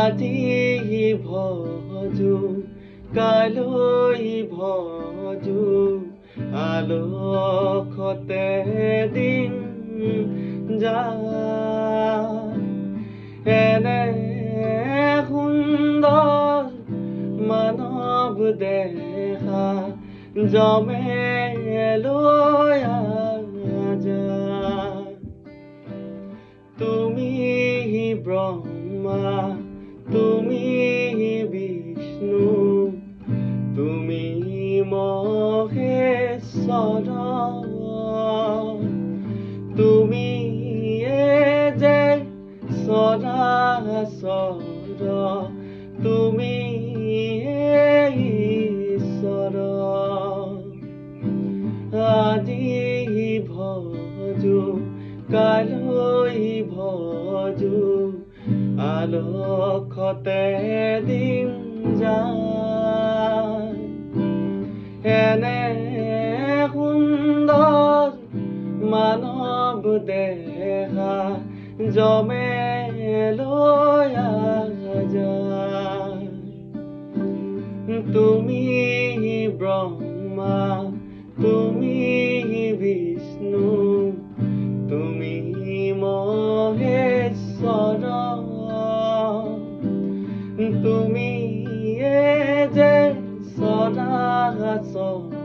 আজি ভজো কালৈ ভজো আলোকতে দিন যায় এনে সুন্দৰ মানৱ দেখা জমে লৈ যায় তুমি ব্ৰহ্মা তুমি বিষ্ণু তুমি মহেশ্বৰ তুমি যে চৰাচৰ তুমি ঈশ্বৰ আজি ভজো কালৈ ভজো আলোকতে দিন যায় এনে সুন্দৰ মানৱ দেখা জমে লৈ যায় তুমি ব্ৰহ্মা তুমি বিষ্ণু তুমি মহেশ্বৰ তুমি যে চৰাচৰ